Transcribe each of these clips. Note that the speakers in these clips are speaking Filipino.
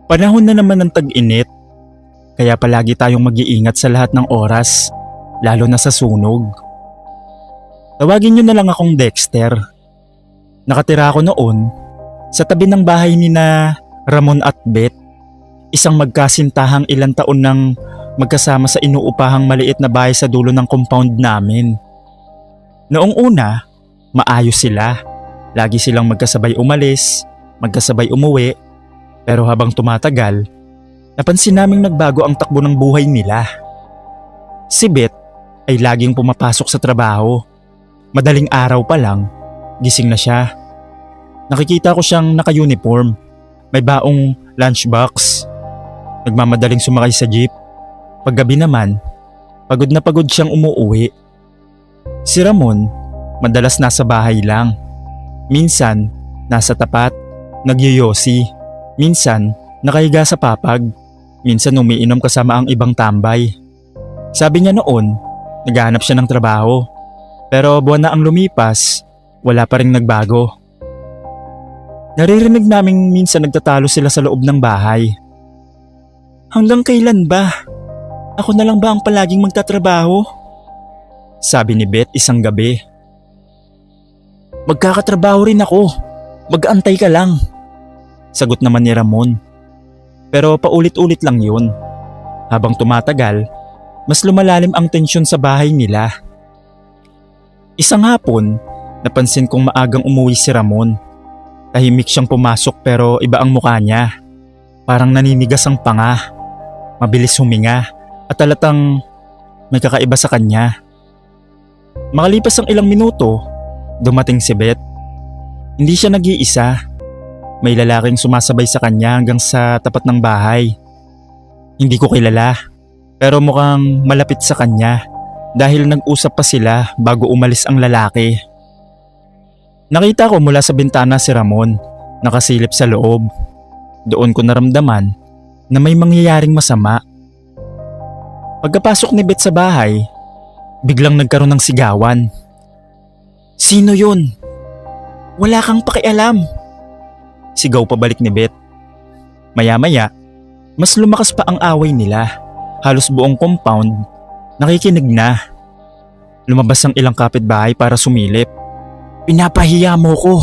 Panahon na naman ng tag-init, kaya palagi tayong mag-iingat sa lahat ng oras, lalo na sa sunog. Tawagin niyo na lang akong Dexter. Nakatira ako noon sa tabi ng bahay ni na Ramon at Beth, isang magkasintahang ilang taon nang magkasama sa inuupahang maliit na bahay sa dulo ng compound namin. Noong una, maayos sila. Lagi silang magkasabay umalis, magkasabay umuwi, pero habang tumatagal, napansin naming nagbago ang takbo ng buhay nila. Si Beth ay laging pumapasok sa trabaho. Madaling araw pa lang, gising na siya. Nakikita ko siyang naka-uniform, may baong lunchbox. Nagmamadaling sumakay sa jeep. Paggabi naman, pagod na pagod siyang umuuwi. Si Ramon, madalas nasa bahay lang. Minsan, nasa tapat, nagyoyosi. Minsan, nakahiga sa papag. Minsan umiinom kasama ang ibang tambay. Sabi niya noon, naghahanap siya ng trabaho. Pero buwan na ang lumipas, wala pa ring nagbago. Naririnig naming minsan nagtatalo sila sa loob ng bahay. Hanggang kailan ba? Ako na lang ba ang palaging magtatrabaho? Sabi ni Beth isang gabi. Magkakatrabaho rin ako. Mag-aantay ka lang. Sagot naman ni Ramon. Pero paulit-ulit lang yun. Habang tumatagal, mas lumalalim ang tensyon sa bahay nila. Isang hapon, napansin kong maagang umuwi si Ramon. Tahimik siyang pumasok pero iba ang mukha niya. Parang naninigas ang panga. Mabilis huminga at halatang may kakaiba sa kanya. Makalipas ang ilang minuto, dumating si Beth. Hindi siya nag-iisa. May lalaking sumasabay sa kanya hanggang sa tapat ng bahay. Hindi ko kilala, pero mukhang malapit sa kanya dahil nag-usap pa sila bago umalis ang lalaki. Nakita ko mula sa bintana si Ramon, nakasilip sa loob. Doon ko naramdaman na may mangyayaring masama. Pagkapasok ni Beth sa bahay, biglang nagkaroon ng sigawan. Sino yun? Wala kang pakialam. Sigaw pabalik ni Beth. Maya-maya, mas lumakas pa ang away nila. Halos buong compound, nakikinig na. Lumabas ang ilang kapitbahay para sumilip. Pinapahiya mo ko,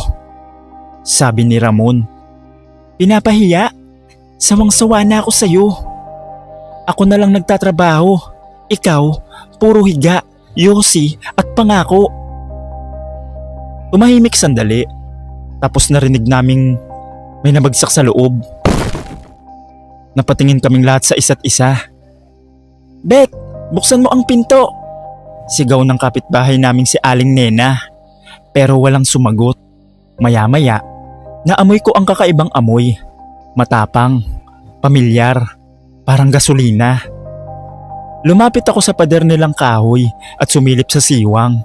sabi ni Ramon. Pinapahiya? Sawang-sawa na ako sa'yo. Ako na lang nagtatrabaho. Ikaw, puro higa, yosi at pangako. Tumahimik sandali. Tapos narinig naming may nabagsak sa loob. Napatingin kaming lahat sa isa't isa. Beth, buksan mo ang pinto. Sigaw ng kapitbahay naming si Aling Nena. Pero walang sumagot. Maya-maya, naamoy ko ang kakaibang amoy. Matapang, pamilyar, parang gasolina. Lumapit ako sa pader nilang kahoy at sumilip sa siwang.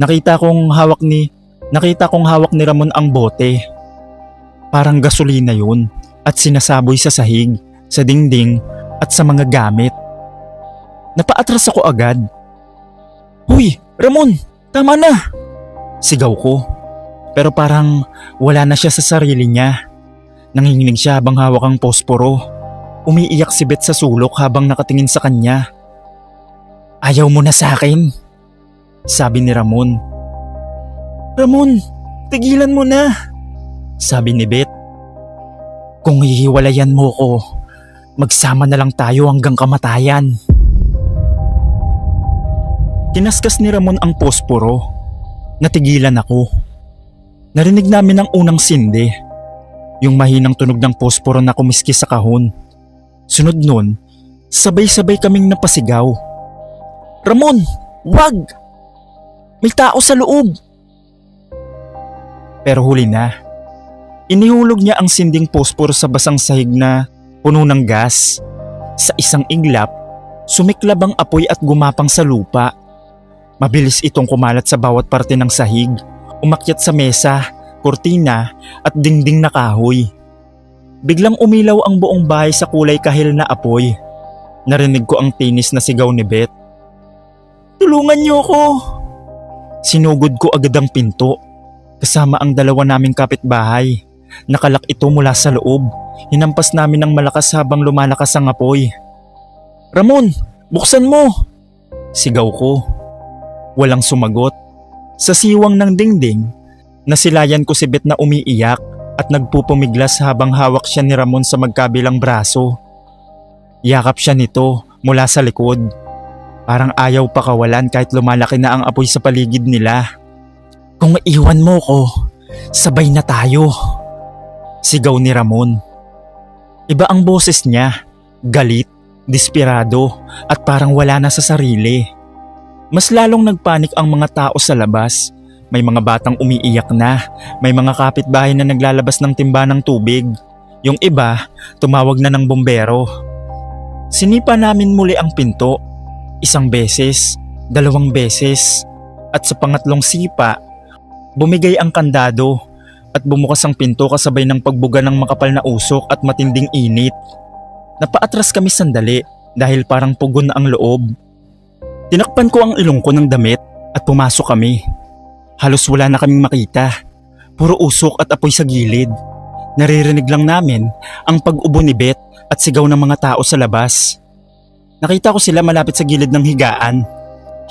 Nakita kong hawak ni Ramon ang bote. Parang gasolina yun at sinasaboy sa sahig, sa dingding at sa mga gamit. Napaatras ako agad. Huy, Ramon, tama na! Sigaw ko. Pero parang wala na siya sa sarili niya. Nanginginig siya habang hawak ang posporo. Umiiyak si Beth sa sulok habang nakatingin sa kanya. Ayaw mo na sa akin? Sabi ni Ramon. Ramon, tigilan mo na, sabi ni Beth. Kung hihiwalayan mo ko, magsama na lang tayo hanggang kamatayan. Kinaskas ni Ramon ang posporo. Natigilan ako. Narinig namin ang unang sindi. Yung mahinang tunog ng posporo na kumiskis sa kahon. Sunod nun, sabay-sabay kaming napasigaw. Ramon, wag! May tao sa loob! Pero huli na. Inihulog niya ang sinding posporo sa basang sahig na puno ng gas. Sa isang iglap, sumiklab ang apoy at gumapang sa lupa. Mabilis itong kumalat sa bawat parte ng sahig, umakyat sa mesa, kurtina at dingding na kahoy. Biglang umilaw ang buong bahay sa kulay kahil na apoy. Narinig ko ang tinis na sigaw ni Beth. Tulungan niyo ko! Sinugod ko agad ang pinto. Kasama ang dalawa naming kapitbahay. Nakalak ito mula sa loob hinampas namin ng malakas habang lumalakas ang apoy. "Ramon, buksan mo!" Sigaw ko. Walang sumagot. Sa siwang ng dingding, nasilayan ko si Beth na umiiyak at nagpupumiglas habang hawak siya ni Ramon sa magkabilang braso. Yakap siya nito mula sa likod. Parang ayaw pakawalan kahit lumalaki na ang apoy sa paligid nila. "Kung iwan mo ko, sabay na tayo," sigaw ni Ramon. Iba ang boses niya, galit, desperado at parang wala na sa sarili. Mas lalong nagpanik ang mga tao sa labas. May mga batang umiiyak na, may mga kapitbahay na naglalabas ng timba ng tubig. Yung iba, tumawag na ng bombero. Sinipa namin muli ang pinto. Isang beses, 2 beses, at sa pangatlong sipa, bumigay ang kandado at bumukas ang pinto kasabay ng pagbuga ng makapal na usok at matinding init. Napaatras kami sandali dahil parang pugon na ang loob. Tinakpan ko ang ilong ko ng damit at pumasok kami. Halos wala na kaming makita. Puro usok at apoy sa gilid. Naririnig lang namin ang pag-ubo ni Beth at sigaw ng mga tao sa labas. Nakita ko sila malapit sa gilid ng higaan.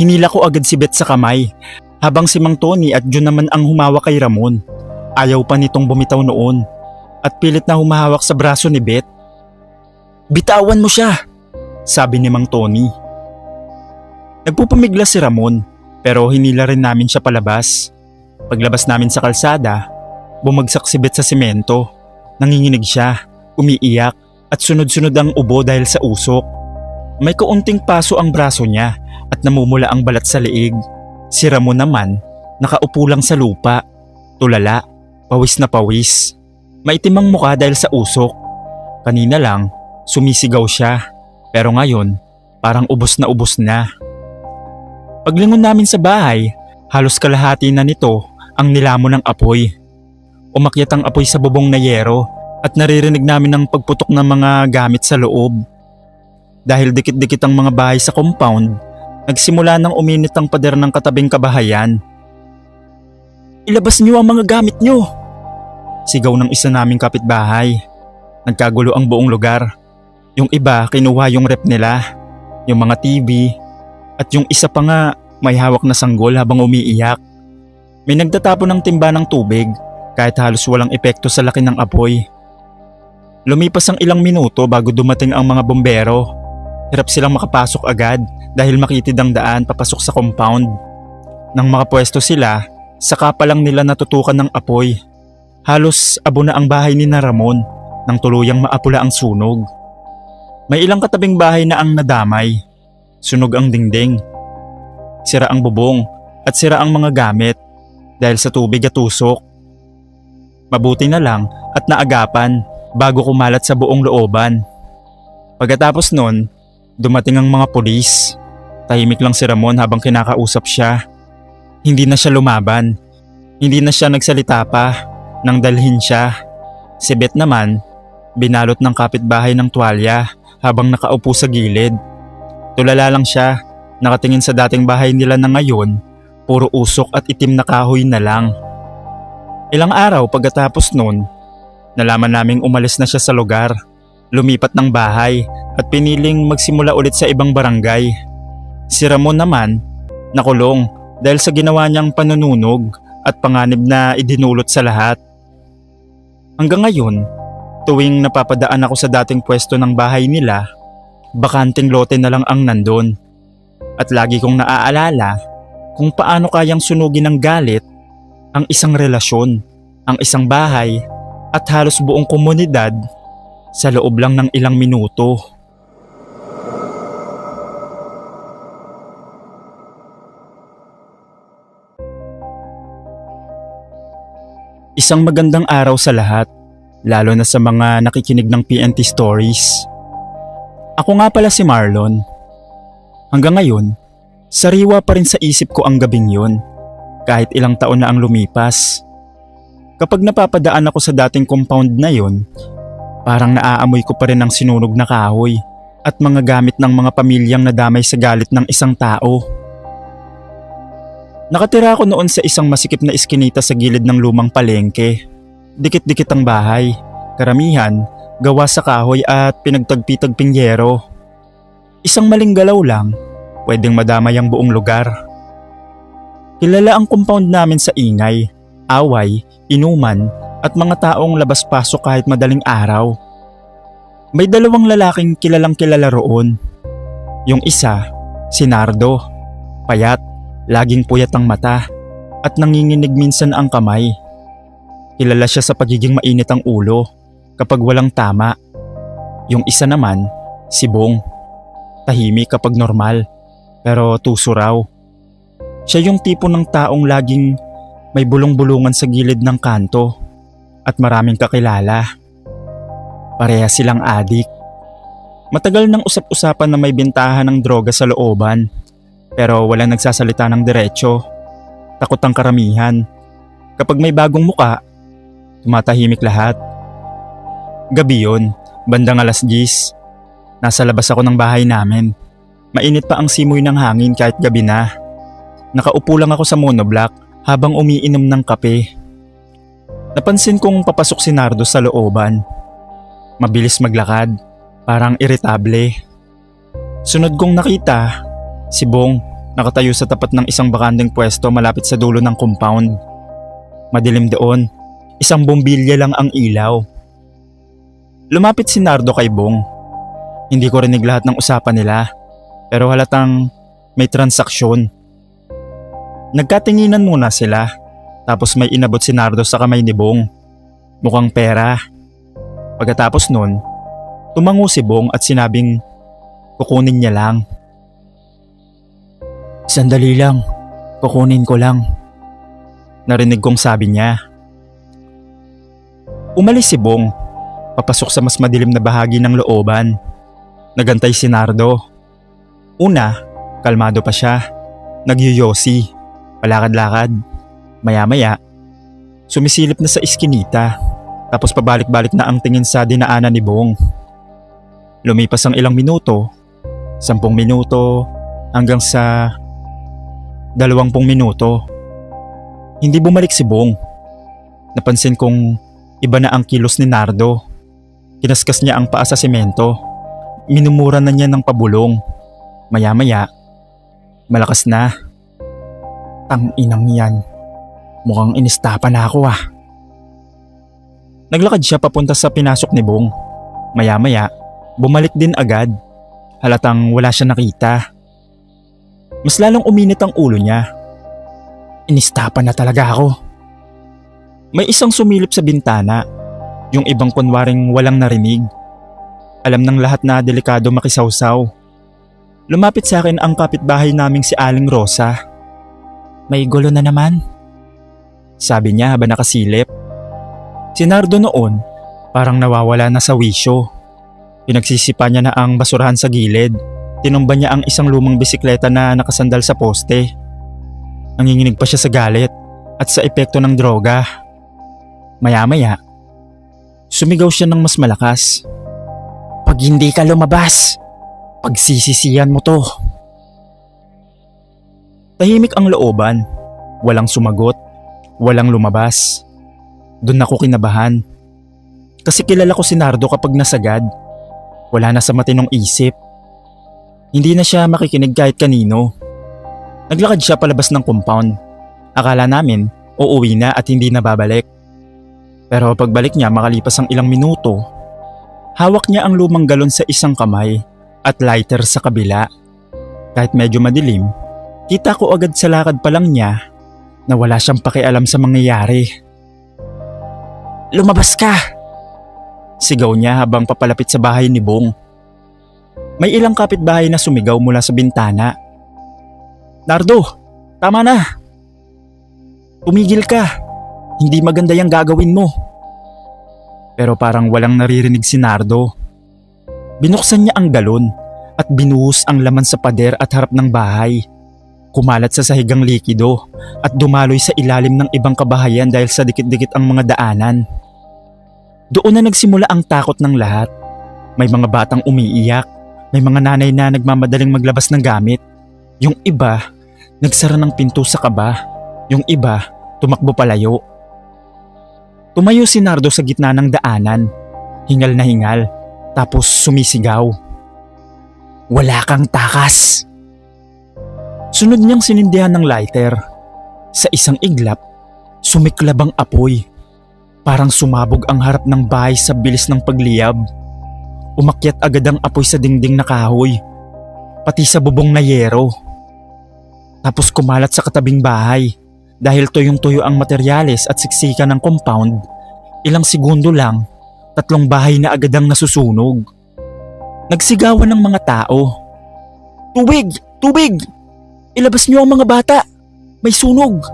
Hinila ko agad si Beth sa kamay, habang si Mang Tony at Jun naman ang humawak kay Ramon. Ayaw pa nitong bumitaw noon at pilit na humahawak sa braso ni Beth. "Bitawan mo siya," sabi ni Mang Tony. Nagpupumiglas si Ramon pero hinila rin namin siya palabas. Paglabas namin sa kalsada, bumagsak si Beth sa semento. Nanginginig siya, umiiyak at sunod-sunod ang ubo dahil sa usok. May kaunting paso ang braso niya at namumula ang balat sa liig. Si Ramon naman, nakaupo lang sa lupa, tulala, pawis na pawis. Maitim ang mukha dahil sa usok. Kanina lang, sumisigaw siya, pero ngayon, parang ubos na. Paglingon namin sa bahay, halos kalahati na nito ang nilamon ng apoy. Umakyat ang apoy sa bubong na yero at naririnig namin ang pagputok ng mga gamit sa loob. Dahil dikit-dikit ang mga bahay sa compound, nagsimula nang uminit ang pader ng katabing kabahayan. "Ilabas niyo ang mga gamit niyo!" sigaw ng isa naming kapitbahay. Nagkagulo ang buong lugar. Yung iba kinuha yung rep nila, yung mga TV, at yung isa pa nga may hawak na sanggol habang umiiyak. May nagtatapon ng timba ng tubig kahit halos walang epekto sa laki ng apoy. Lumipas ang ilang minuto bago dumating ang mga bombero. Hirap silang makapasok agad dahil makitid ang daan papasok sa compound. Nang makapwesto sila, saka pa lang nila natutukan ng apoy. Halos abo na ang bahay ni Ramon nang tuluyang maapula ang sunog. May ilang katabing bahay na ang nadamay. Sunog ang dingding. Sira ang bubong at sira ang mga gamit dahil sa tubig at usok. Mabuti na lang at naagapan bago kumalat sa buong looban. Pagkatapos nun, dumating ang mga pulis. Tahimik lang si Ramon habang kinakausap siya. Hindi na siya lumaban. Hindi na siya nagsalita pa nang dalhin siya. Si Beth naman, binalot ng kapitbahay ng tuwalya habang nakaupo sa gilid. Tulala lang siya, nakatingin sa dating bahay nila na ngayon, puro usok at itim na kahoy na lang. Ilang araw pagkatapos nun, nalaman naming umalis na siya sa lugar. Lumipat ng bahay at piniling magsimula ulit sa ibang barangay. Si Ramon naman, nakulong dahil sa ginawa niyang panununog at panganib na idinulot sa lahat. Hanggang ngayon, tuwing napapadaan ako sa dating pwesto ng bahay nila, bakanting lote na lang ang nandun. At lagi kong naaalala kung paano kayang sunugin ng galit ang isang relasyon, ang isang bahay at halos buong komunidad sa loob lang ng ilang minuto. Isang magandang araw sa lahat, lalo na sa mga nakikinig ng PNT Stories. Ako nga pala si Marlon. Hanggang ngayon, sariwa pa rin sa isip ko ang gabing yun, kahit ilang taon na ang lumipas. Kapag napapadaan ako sa dating compound na yun, parang naaamoy ko pa rin ang sinunog na kahoy at mga gamit ng mga pamilyang nadamay sa galit ng isang tao. Nakatira ako noon sa isang masikip na iskinita sa gilid ng lumang palengke. Dikit-dikit ang bahay, karamihan gawa sa kahoy at pinagtagpi-tagping yero. Isang maling galaw lang, pwedeng madamay ang buong lugar. Kilala ang compound namin sa ingay, away, inuman at mga taong labas-pasok kahit madaling araw. May dalawang lalaking kilalang kilala roon. Yung isa, si Nardo, payat, laging puyat ang mata at nanginginig minsan ang kamay. Kilala siya sa pagiging mainit ang ulo kapag walang tama. Yung isa naman, si Bong. Tahimik kapag normal, pero tuso raw. Siya yung tipo ng taong laging may bulong-bulungan sa gilid ng kanto at maraming kakilala. Pareha silang adik. Matagal nang usap-usapan na may bintahan ng droga sa looban, pero walang nagsasalita ng diretsyo. Takot ang karamihan. Kapag may bagong muka, tumatahimik lahat. Gabi yun, bandang 10:00. Nasa labas ako ng bahay namin. Mainit pa ang simoy ng hangin kahit gabi na. Nakaupo lang ako sa monoblock habang umiinom ng kape. Napansin kong papasok si Nardo sa looban. Mabilis maglakad, parang iritable. Sunod kong nakita, si Bong nakatayo sa tapat ng isang bakandeng pwesto malapit sa dulo ng compound. Madilim doon, isang bombilya lang ang ilaw. Lumapit si Nardo kay Bong. Hindi ko rinig lahat ng usapan nila, pero halatang may transaksyon. Nagkatinginan muna sila, tapos may inabot si Nardo sa kamay ni Bong. Mukhang pera. Pagkatapos nun, tumango si Bong at sinabing kukunin niya lang. Sandali lang, kukunin ko lang. Narinig kong sabi niya. Umalis si Bong, papasok sa mas madilim na bahagi ng looban. Nagantay si Nardo. Una, kalmado pa siya. Nagyoyosi, palakad-lakad. Maya-maya, sumisilip na sa iskinita, tapos pabalik-balik na ang tingin sa dinaanan ni Bong. Lumipas ang ilang minuto, 10 minuto, hanggang sa 20 minuto. Hindi bumalik si Bong. Napansin kong iba na ang kilos ni Nardo. Kinaskas niya ang paa sa semento. Minumura na niya ng pabulong. Maya-maya, malakas na. Tang-inang yan. Mukhang inistapa na ako ah. Naglakad siya papunta sa pinasok ni Bong. Maya-maya, bumalik din agad. Halatang wala siya nakita. Mas lalong uminit ang ulo niya. Inistapa na talaga ako. May isang sumilip sa bintana. Yung ibang kunwaring walang narinig. Alam ng lahat na delikado makisawsaw. Lumapit sa akin ang kapitbahay naming si Aling Rosa. May gulo na naman, sabi niya habang nakasilip. Si Nardo noon, parang nawawala na sa wisyo. Pinagsisipa niya na ang basurahan sa gilid. Tinumba niya ang isang lumang bisikleta na nakasandal sa poste. Nanginginig pa siya sa galit at sa epekto ng droga. Maya-maya, sumigaw siya ng mas malakas. Pag hindi ka lumabas, pagsisisihan mo to. Tahimik ang looban. Walang sumagot, walang lumabas. Doon ako kinabahan. Kasi kilala ko si Nardo kapag nasagad. Wala na sa matinong isip. Hindi na siya makikinig kahit kanino. Naglakad siya palabas ng compound. Akala namin uuwi na at hindi na babalik. Pero pagbalik niya makalipas ang ilang minuto, hawak niya ang lumang galon sa isang kamay at lighter sa kabila. Kahit medyo madilim, kita ko agad sa lakad pa lang niya na wala siyang pakialam sa mangyayari. Lumabas ka! Sigaw niya habang papalapit sa bahay ni Bong. May ilang kapitbahay na sumigaw mula sa bintana. Nardo, tama na! Tumigil ka! Hindi maganda yung gagawin mo. Pero parang walang naririnig si Nardo. Binuksan niya ang galon at binuhos ang laman sa pader at harap ng bahay. Kumalat sa sahigang likido at dumaloy sa ilalim ng ibang kabahayan dahil sa dikit-dikit ang mga daanan. Doon na nagsimula ang takot ng lahat. May mga batang umiiyak, may mga nanay na nagmamadaling maglabas ng gamit. Yung iba, nagsara ng pinto sa kaba. Yung iba, tumakbo palayo. Tumayo si Nardo sa gitna ng daanan. hingal na hingal, tapos sumisigaw. Wala kang takas! Sunod niyang sinindihan ng lighter. Sa isang iglap, sumiklab ang apoy. Parang sumabog ang harap ng bahay sa bilis ng pagliyab. Umakyat agad ang apoy sa dingding na kahoy, pati sa bubong na yero. Tapos kumalat sa katabing bahay. Dahil tuyong-tuyo ang materyales at siksika ng compound, ilang segundo lang, 3 bahay na agad ang nasusunog. Nagsigawan ng mga tao. Tubig! Tubig! Ilabas niyo ang mga bata! May sunog!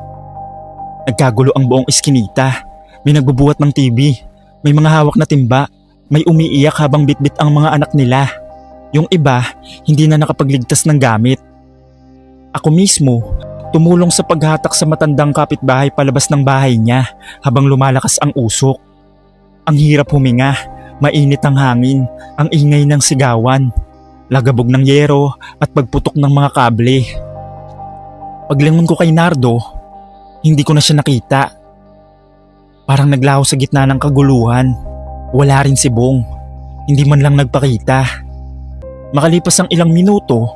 Nagkagulo ang buong iskinita. May nagbubuhat ng TV. May mga hawak na timba. May umiiyak habang bitbit ang mga anak nila. Yung iba, hindi na nakapagligtas ng gamit. Ako mismo, tumulong sa paghatak sa matandang kapitbahay palabas ng bahay niya habang lumalakas ang usok. Ang hirap huminga, mainit ang hangin, ang ingay ng sigawan, lagabog ng yero at pagputok ng mga kable. Paglingon ko kay Nardo, hindi ko na siya nakita. Parang naglaho sa gitna ng kaguluhan. Wala rin si Bong, hindi man lang nagpakita. Makalipas ang ilang minuto,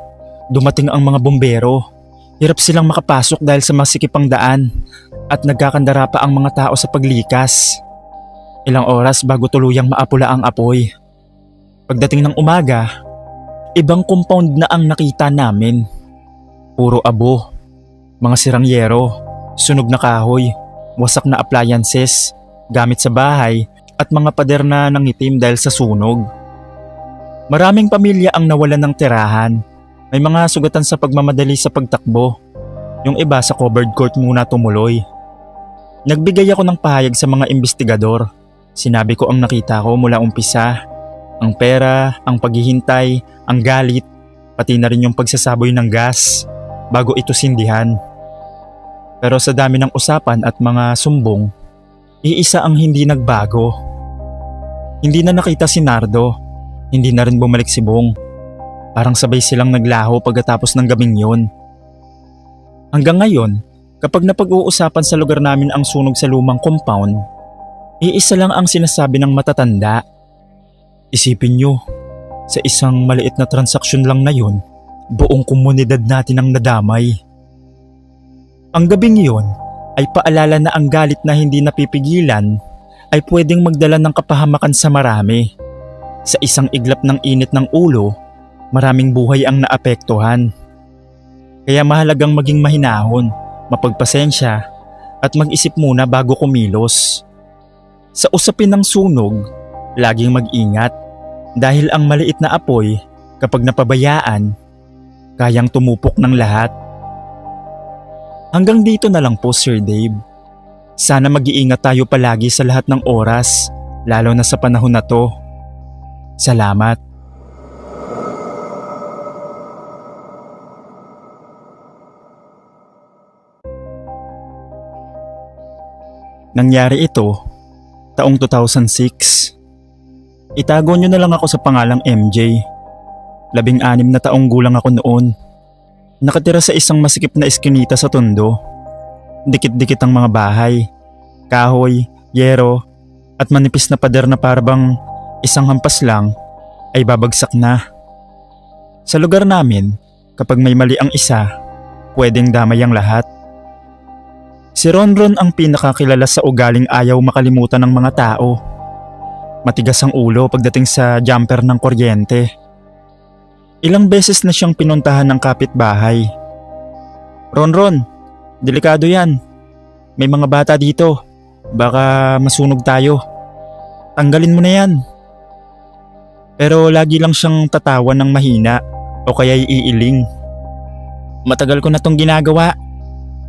dumating ang mga bombero. Hirap silang makapasok dahil sa masikip ang daan at nagkakandara pa ang mga tao sa paglikas. Ilang oras bago tuluyang maapula ang apoy. Pagdating ng umaga, ibang compound na ang nakita namin. Puro abo, mga sirang yero, sunog na kahoy, wasak na appliances, gamit sa bahay at mga pader na nangitim dahil sa sunog. Maraming pamilya ang nawalan ng tirahan. May mga sugatan sa pagmamadali sa pagtakbo. Yung iba sa covered court muna tumuloy. Nagbigay ako ng pahayag sa mga investigador. Sinabi ko ang nakita ko mula umpisa. Ang pera, ang paghihintay, ang galit, pati na rin yung pagsasaboy ng gas bago ito sindihan. Pero sa dami ng usapan at mga sumbong, iisa ang hindi nagbago. Hindi na nakita si Nardo, hindi na rin bumalik si Bong. Parang sabay silang naglaho pagkatapos ng gabing yun. Hanggang ngayon, kapag napag-uusapan sa lugar namin ang sunog sa lumang compound, iisa lang ang sinasabi ng matatanda. Isipin nyo, sa isang maliit na transaksyon lang na yun, buong komunidad natin ang nadamay. Ang gabing yun ay paalala na ang galit na hindi napipigilan ay pwedeng magdala ng kapahamakan sa marami. Sa isang iglap ng init ng ulo, maraming buhay ang naapektuhan. Kaya mahalagang maging mahinahon, mapagpasensya at mag-isip muna bago kumilos. Sa usapin ng sunog, laging mag-ingat dahil ang maliit na apoy kapag napabayaan, kayang tumupok ng lahat. Hanggang dito na lang po, Sir Dave. Sana mag-iingat tayo palagi sa lahat ng oras, lalo na sa panahon na to. Salamat. Nangyari ito taong 2006. Itago nyo na lang ako sa pangalang MJ. 16 na taong gulang ako noon. Nakatira sa isang masikip na eskinita sa Tondo. Dikit-dikit ang mga bahay, kahoy, yero at manipis na pader na parabang isang hampas lang ay babagsak na. Sa lugar namin, kapag may mali ang isa, pwedeng damay ang lahat. Si Ronron ang pinakakilala sa ugaling ayaw makalimutan ng mga tao. Matigas ang ulo pagdating sa jumper ng kuryente. Ilang beses na siyang pinuntahan ng kapitbahay. Ronron, delikado yan. May mga bata dito. Baka masunog tayo. Tanggalin mo na yan. Pero lagi lang siyang tatawa ng mahina o kaya'y iiling. Matagal ko na tong ginagawa.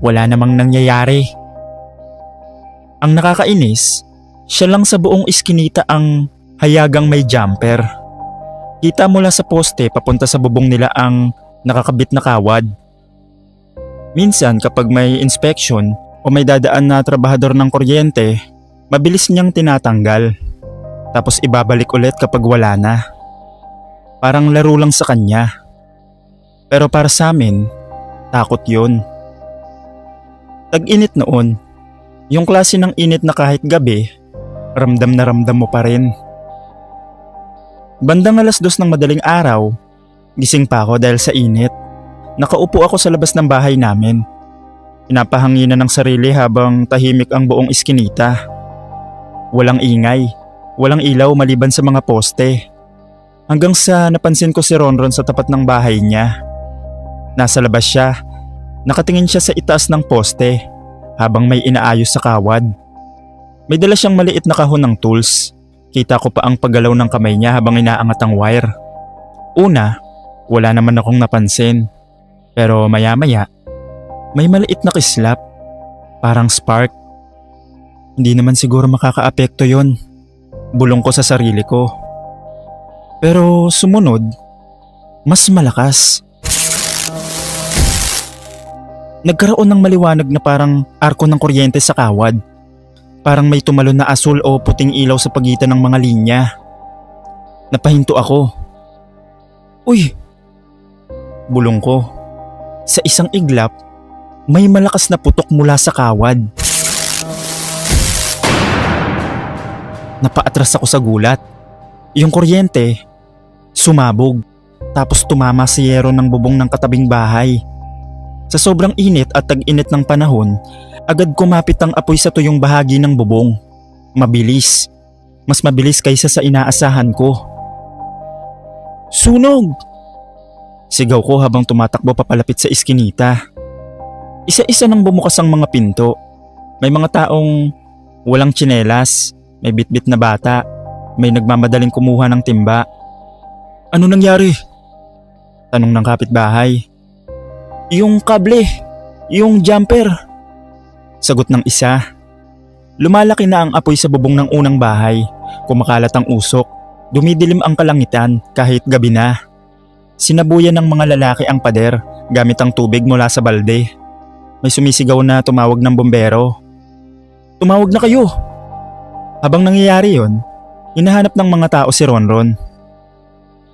Wala namang nangyayari. Ang nakakainis, siya lang sa buong iskinita ang hayagang may jumper. Kita mula sa poste papunta sa bubong nila ang nakakabit na kawad. Minsan kapag may inspection o may dadaan na trabahador ng kuryente, mabilis niyang tinatanggal. Tapos ibabalik ulit kapag wala na. Parang laro lang sa kanya. Pero para sa amin, takot yun. Tag-init noon. Yung klase ng init na kahit gabi, ramdam na ramdam mo pa rin. Bandang 2:00 ng madaling araw, gising pa ako dahil sa init. Nakaupo ako sa labas ng bahay namin. Pinapahanginan ng sarili habang tahimik ang buong iskinita. Walang ingay, walang ilaw maliban sa mga poste. Hanggang sa napansin ko si Ronron sa tapat ng bahay niya. Nasa labas siya, nakatingin siya sa itaas ng poste habang may inaayos sa kawad. May dala siyang maliit na kahon ng tools. Kita ko pa ang paggalaw ng kamay niya habang inaangat ang wire. Una, wala naman akong napansin. Pero maya-maya, may maliit na kislap. Parang spark. Hindi naman siguro makakaapekto yon. Bulong ko sa sarili ko. Pero sumunod, mas malakas. Nagkaroon ng maliwanag na parang arko ng kuryente sa kawad. Parang may tumalon na asul o puting ilaw sa pagitan ng mga linya. Napahinto ako. Uy! Bulong ko. Sa isang iglap, may malakas na putok mula sa kawad. Napaatras ako sa gulat. Yung kuryente, sumabog, tapos tumama sa yero ng bubong ng katabing bahay. Sa sobrang init at tag-init ng panahon, agad kumapit ang apoy sa tuyong bahagi ng bubong. Mabilis. Mas mabilis kaysa sa inaasahan ko. Sunog! Sigaw ko habang tumatakbo papalapit sa iskinita. Isa-isa nang bumukas ang mga pinto. May mga taong walang tsinelas, may bitbit na bata, may nagmamadaling kumuha ng timba. Ano nangyari? Tanong ng kapitbahay. Yung kable, yung jumper. Sagot ng isa. Lumalaki na ang apoy sa bubong ng unang bahay. Kumakalat ang usok. Dumidilim ang kalangitan kahit gabi na. Sinabuyan ng mga lalaki ang pader gamit ang tubig mula sa balde. May sumisigaw na tumawag ng bombero. Tumawag na kayo! Habang nangyayari yon, hinahanap ng mga tao si Ronron.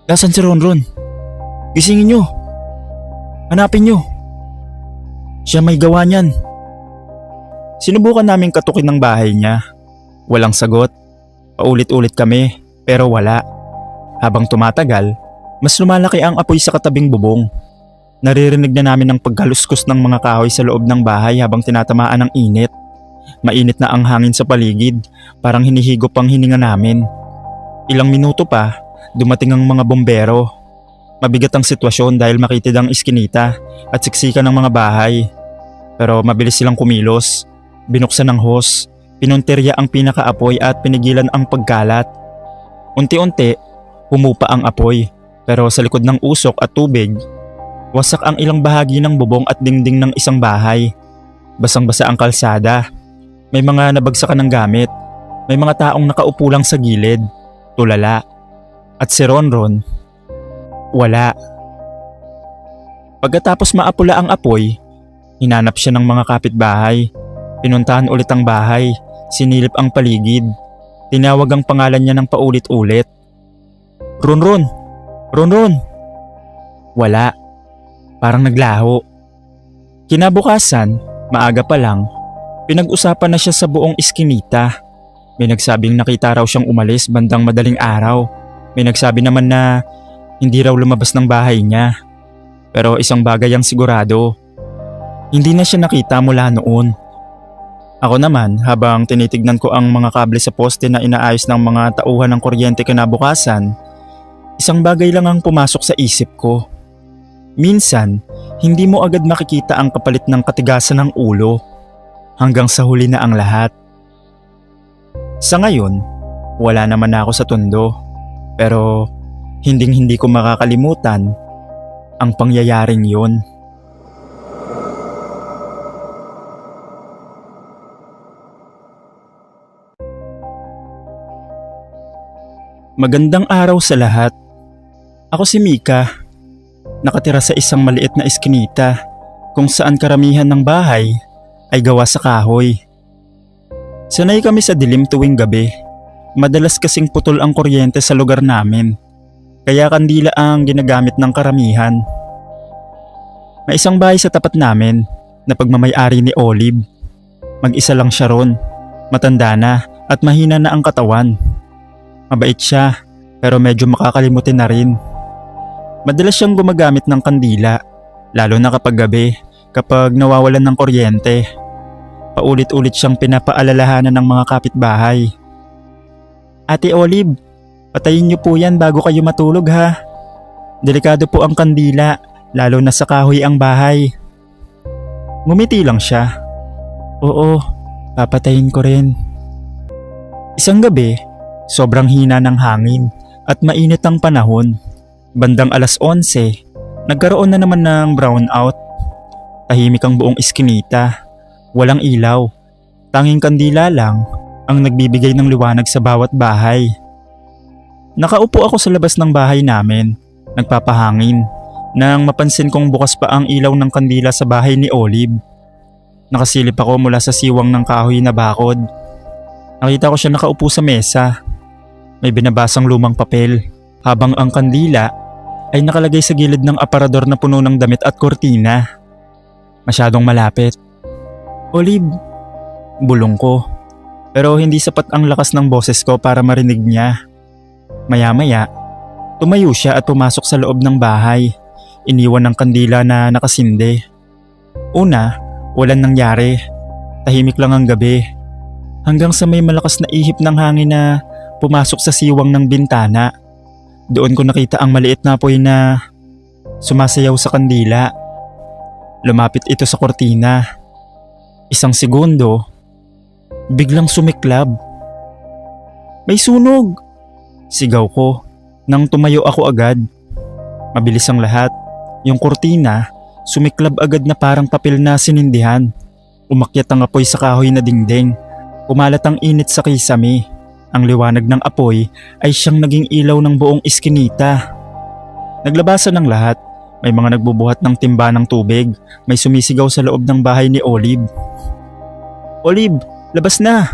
Nasaan si Ronron? Gisingin nyo! Hanapin nyo! Siya may gawa niyan. Sinubukan naming katukin ng bahay niya. Walang sagot. Paulit-ulit kami pero wala. Habang tumatagal, mas lumalaki ang apoy sa katabing bubong. Naririnig na namin ang pagkaluskos ng mga kahoy sa loob ng bahay habang tinatamaan ng init. Mainit na ang hangin sa paligid, parang hinihigop ang hininga namin. Ilang minuto pa, dumating ang mga bombero. Mabigat ang sitwasyon dahil makitid ang iskinita at siksikan ng mga bahay. Pero mabilis silang kumilos. Binuksan ang hose, pinuntirya ang pinakaapoy at pinigilan ang pagkalat. Unti-unti, humupa ang apoy. Pero sa likod ng usok at tubig, wasak ang ilang bahagi ng bubong at dingding ng isang bahay. Basang-basa ang kalsada. May mga nabagsakan ng gamit. May mga taong nakaupo lang sa gilid, tulala. At si Ronron, wala. Pagkatapos maapula ang apoy, hinanap siya ng mga kapitbahay. Pinuntahan ulit ang bahay, sinilip ang paligid. Tinawag ang pangalan niya ng paulit-ulit. Ronron! Ronron! Wala. Parang naglaho. Kinabukasan, maaga pa lang, pinag-usapan na siya sa buong iskinita. May nagsabing nakita raw siyang umalis bandang madaling araw. May nagsabi naman na hindi raw lumabas ng bahay niya. Pero isang bagay ang sigurado. Hindi na siya nakita mula noon. Ako naman, habang tinitignan ko ang mga kable sa poste na inaayos ng mga tauhan ng kuryente kinabukasan, isang bagay lang ang pumasok sa isip ko. Minsan, hindi mo agad makikita ang kapalit ng katigasan ng ulo hanggang sa huli na ang lahat. Sa ngayon, wala naman ako sa tondo, pero hinding-hindi ko makakalimutan ang pangyayaring yon. Magandang araw sa lahat. Ako si Mika. Nakatira sa isang maliit na iskinita kung saan karamihan ng bahay ay gawa sa kahoy. Sanay kami sa dilim tuwing gabi. Madalas kasing putol ang kuryente sa lugar namin, kaya kandila ang ginagamit ng karamihan. May isang bahay sa tapat namin na pagmamay-ari ni Olive. Mag-isa lang siya ron, matanda na at mahina na ang katawan. Mabait siya, pero medyo makakalimutin na rin. Madalas siyang gumagamit ng kandila, lalo na kapag gabi, kapag nawawalan ng kuryente. Paulit-ulit siyang pinapaalalahanan ng mga kapitbahay. Ate Olive, patayin niyo po yan bago kayo matulog ha. Delikado po ang kandila, lalo na sa kahoy ang bahay. Ngumiti lang siya. Oo, papatayin ko rin. Isang gabi, sobrang hina ng hangin at mainit ang panahon. Bandang 11:00, nagkaroon na naman ng brownout. Tahimik ang buong iskinita. Walang ilaw. Tanging kandila lang ang nagbibigay ng liwanag sa bawat bahay. Nakaupo ako sa labas ng bahay namin, nagpapahangin, nang mapansin kong bukas pa ang ilaw ng kandila sa bahay ni Olive. Nakasilip ako mula sa siwang ng kahoy na bakod. Nakita ko siya nakaupo sa mesa. May binabasang lumang papel, habang ang kandila ay nakalagay sa gilid ng aparador na puno ng damit at kurtina. Masyadong malapit. Olive, bulong ko. Pero hindi sapat ang lakas ng boses ko para marinig niya. Maya-maya, tumayo siya at pumasok sa loob ng bahay. Iniwan ng kandila na nakasinde. Una, walang nangyari. Tahimik lang ang gabi. Hanggang sa may malakas na ihip ng hangin na pumasok sa siwang ng bintana. Doon ko nakita ang maliit na apoy na sumasayaw sa kandila. Lumapit ito sa kortina. Isang segundo, biglang sumiklab. May sunog! Sigaw ko nang tumayo ako agad. Mabilis ang lahat. Yung kortina, sumiklab agad na parang papel na sinindihan. Umakyat ang apoy sa kahoy na dingding. Kumalat ang init sa kisame. Ang liwanag ng apoy ay siyang naging ilaw ng buong iskinita. Naglabasan ng lahat. May mga nagbubuhat ng timba ng tubig. May sumisigaw sa loob ng bahay ni Olive. Olive, labas na!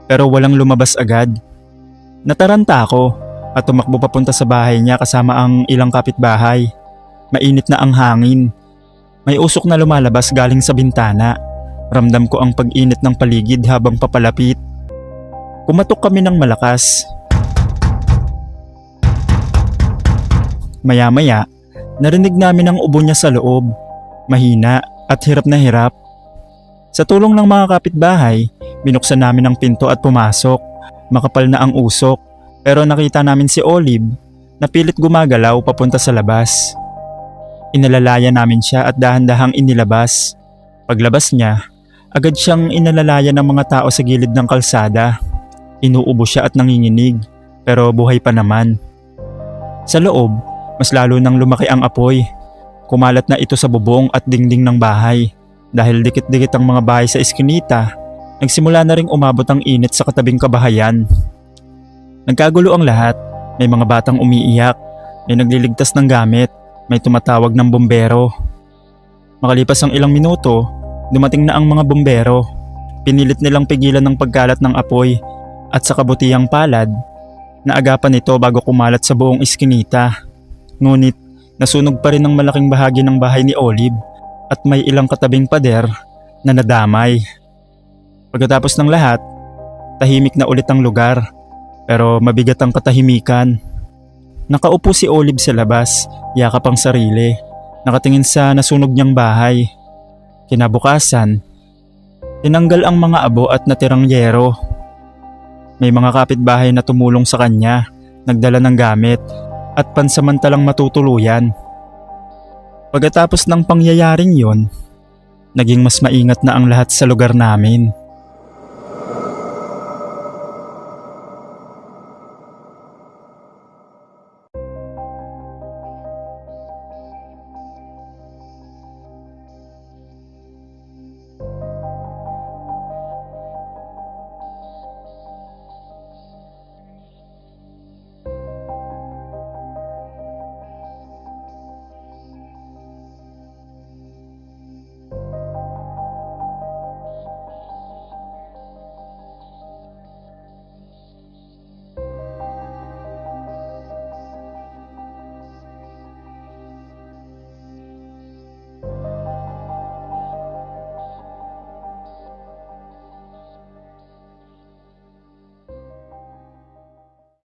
Pero walang lumabas agad. Nataranta ako at tumakbo papunta sa bahay niya kasama ang ilang kapitbahay. Mainit na ang hangin. May usok na lumalabas galing sa bintana. Ramdam ko ang pag-init ng paligid habang papalapit. Kumatok kami ng malakas. Maya-maya, narinig namin ang ubo niya sa loob. Mahina at hirap na hirap. Sa tulong ng mga kapitbahay, binuksan namin ang pinto at pumasok. Makapal na ang usok, pero nakita namin si Olive na pilit gumagalaw papunta sa labas. Inalalaya namin siya at dahan-dahang inilabas. Paglabas niya, agad siyang inalalaya ng mga tao sa gilid ng kalsada. Inuubo siya at nanginginig, pero buhay pa naman. Sa loob, mas lalo nang lumaki ang apoy. Kumalat na ito sa bubong at dingding ng bahay. Dahil dikit-dikit ang mga bahay sa iskinita, nagsimula na ring umabot ang init sa katabing kabahayan. Nagkagulo ang lahat. May mga batang umiiyak, may nagliligtas ng gamit, may tumatawag ng bombero. Makalipas ang ilang minuto, dumating na ang mga bombero. Pinilit nilang pigilan ng pagkalat ng apoy at sa kabutihang palad, naagapan ito bago kumalat sa buong iskinita. Ngunit nasunog pa rin ang malaking bahagi ng bahay ni Olive at may ilang katabing pader na nadamay. Pagkatapos ng lahat, tahimik na ulit ang lugar, pero mabigat ang katahimikan. Nakaupo si Olive sa labas, yakap ang sarili, nakatingin sa nasunog niyang bahay. Kinabukasan, tinanggal ang mga abo at natirang yero. May mga kapitbahay na tumulong sa kanya, nagdala ng gamit at pansamantalang matutuluyan. Pagkatapos ng pangyayaring yon, naging mas maingat na ang lahat sa lugar namin.